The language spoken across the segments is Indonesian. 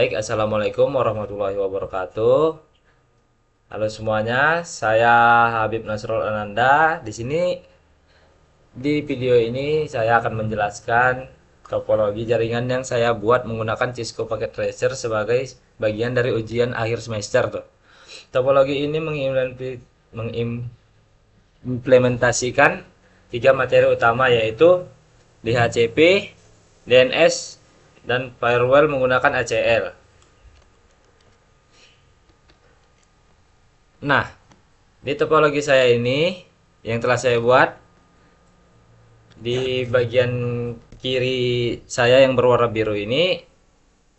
Baik, Assalamualaikum warahmatullahi wabarakatuh. Halo semuanya, saya Habib Nasrul Ananda. Di video ini saya akan menjelaskan topologi jaringan yang saya buat menggunakan Cisco Packet Tracer sebagai bagian dari ujian akhir semester tuh. Topologi ini mengimplementasikan tiga materi utama yaitu DHCP, DNS, dan firewall menggunakan ACL. Nah, di topologi saya ini yang telah saya buat di bagian kiri saya yang berwarna biru ini,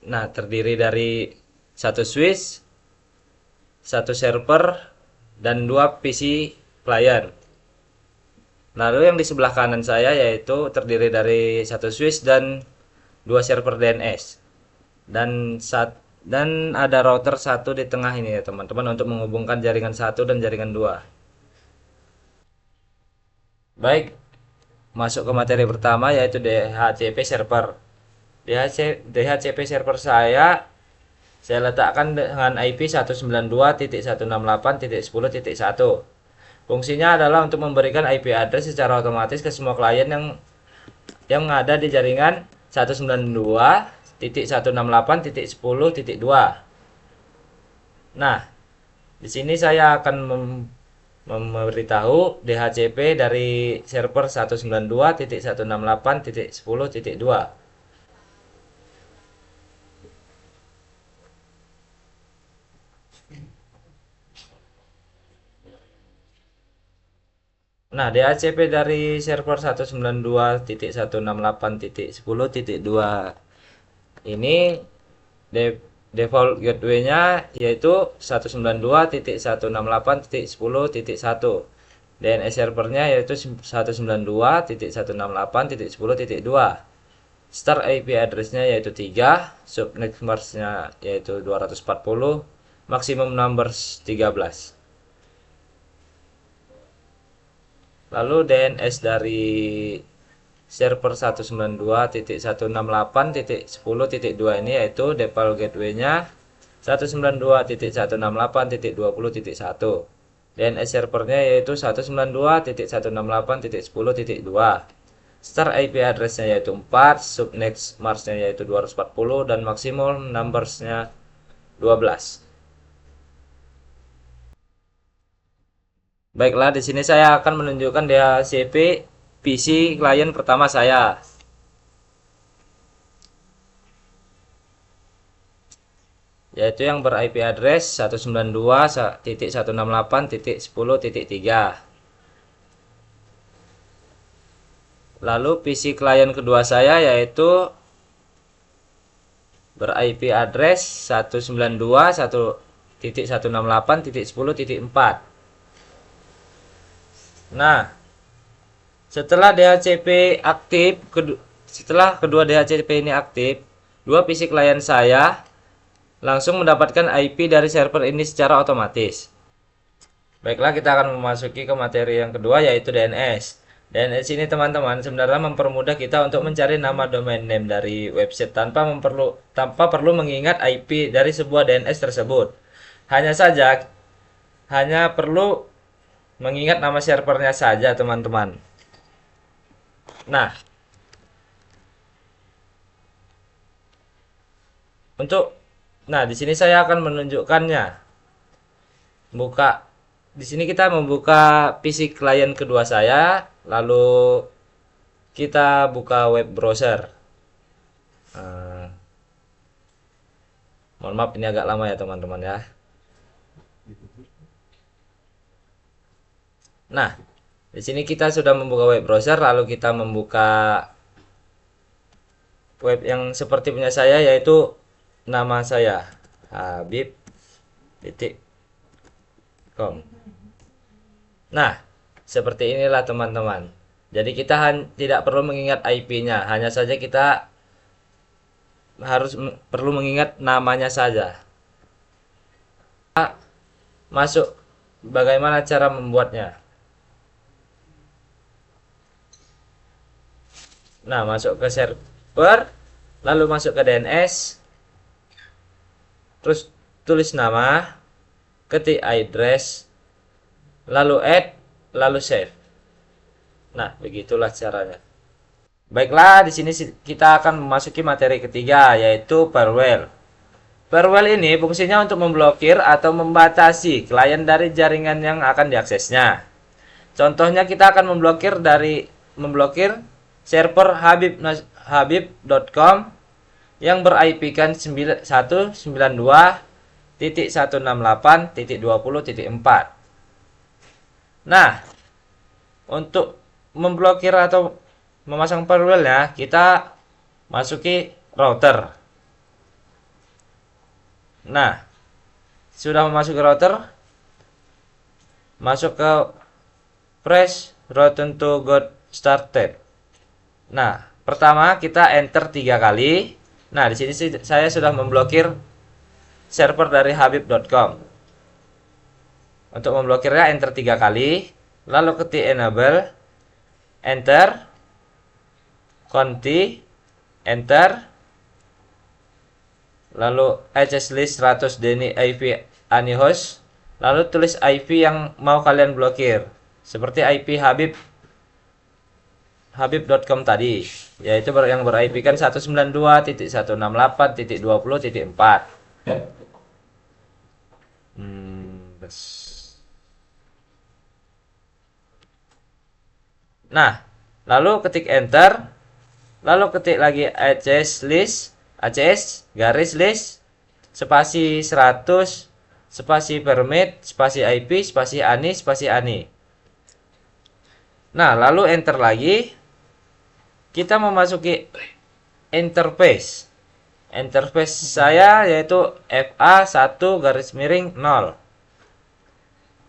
nah terdiri dari satu switch, satu server, dan dua PC client. Lalu yang di sebelah kanan saya yaitu terdiri dari satu switch dan dua server DNS dan ada router satu di tengah ini ya teman-teman untuk menghubungkan jaringan satu dan jaringan dua. Baik, masuk ke materi pertama yaitu DHCP server. DHCP server saya letakkan dengan IP 192.168.10.1. Fungsinya adalah untuk memberikan IP address secara otomatis ke semua klien yang ada di jaringan 192.168.10.2. Nah, di sini saya akan memberitahu DHCP dari server 192.168.10.2. Nah, DHCP dari server 192.168.10.2 ini default gateway-nya yaitu 192.168.10.1. DNS servernya yaitu 192.168.10.2. Start IP address-nya yaitu 3, subnet mask-nya yaitu 240, maximum numbers 13. Lalu DNS dari server 192.168.10.2 ini yaitu default gateway-nya 192.168.20.1. DNS servernya yaitu 192.168.10.2. Start IP address-nya yaitu 4, subnet mask-nya yaitu 240 dan maksimum numbers-nya 12. Baiklah, di sini saya akan menunjukkan DHCP PC klien pertama saya. Yaitu yang ber-IP address 192.168.10.3. Lalu PC klien kedua saya yaitu ber-IP address 192.168.10.4. Nah, setelah kedua DHCP ini aktif, dua PC klien saya langsung mendapatkan IP dari server ini secara otomatis. Baiklah, kita akan memasuki ke materi yang kedua yaitu DNS. DNS ini teman-teman sebenarnya mempermudah kita untuk mencari nama domain name dari website tanpa perlu mengingat IP dari sebuah DNS tersebut. Hanya perlu mengingat nama servernya saja teman-teman. Nah, di sini saya akan menunjukkannya. Di sini kita membuka PC klien kedua saya, lalu kita buka web browser. Mohon maaf ini agak lama ya teman-teman ya. Nah, di sini kita sudah membuka web browser, lalu kita membuka web yang seperti punya saya yaitu nama saya habib.com. Nah, seperti inilah teman-teman. Jadi kita tidak perlu mengingat IP-nya, hanya saja kita perlu mengingat namanya saja. Masuk, bagaimana cara membuatnya? Nah, masuk ke server, lalu masuk ke DNS. terus tulis nama, ketik address, lalu add, lalu save. Nah, begitulah caranya. Baiklah, di sini kita akan memasuki materi ketiga, yaitu firewall. Firewall ini fungsinya untuk memblokir atau membatasi klien dari jaringan yang akan diaksesnya. Contohnya kita akan memblokir server habib.com yang ber-IP-kan 192.168.20.4. Nah, untuk memblokir atau memasang firewallnya, kita masuki router. Nah, sudah memasuki router, masuk ke press return to get started. Nah, pertama kita enter 3 kali. Nah, di sini saya sudah memblokir server dari habib.com. Untuk memblokirnya enter 3 kali, lalu ketik enable, enter, conti, enter, lalu access list 100 deni IP anyhost, lalu tulis IP yang mau kalian blokir, seperti IP habib.com tadi, yaitu yang ber-IP kan 192.168.20.4. Nah, lalu ketik enter, lalu ketik lagi access garis list spasi 100 spasi permit spasi IP spasi ani. Nah, lalu enter lagi. Kita memasuki interface. Interface saya yaitu FA1_0.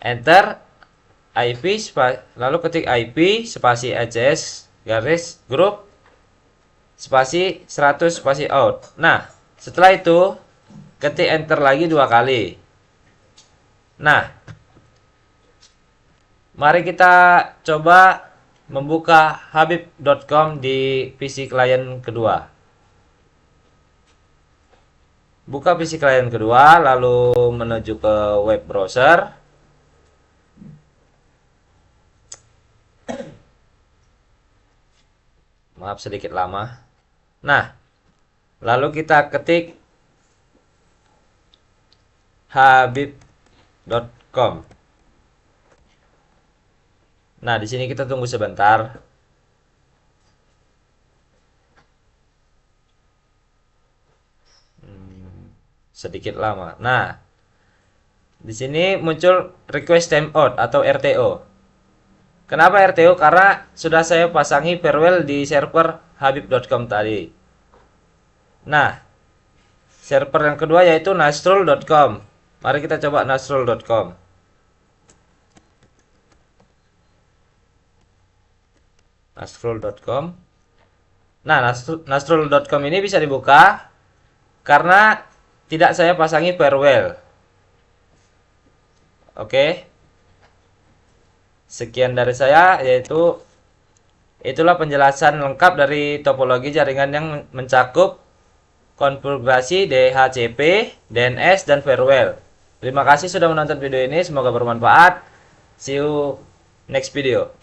Enter IP lalu ketik IP spasi access garis group spasi 100 spasi out. Nah, setelah itu ketik enter lagi 2 kali. Nah, mari kita coba membuka habib.com di PC klien kedua. Buka PC klien kedua, lalu menuju ke web browser. Maaf sedikit lama. Nah, lalu kita ketik habib.com. Nah, di sini kita tunggu sebentar. Sedikit lama. Nah, di sini muncul request timeout atau RTO. Kenapa RTO? Karena sudah saya pasangi firewall di server habib.com tadi. Nah, server yang kedua yaitu nasrul.com. Mari kita coba nasrul.com. Nasrul.com. Nah, nasrul.com ini bisa dibuka karena tidak saya pasangi firewall. Oke. Sekian dari saya, yaitu itulah penjelasan lengkap dari topologi jaringan yang mencakup konfigurasi DHCP, DNS, dan firewall. Terima kasih sudah menonton video ini, semoga bermanfaat. See you next video.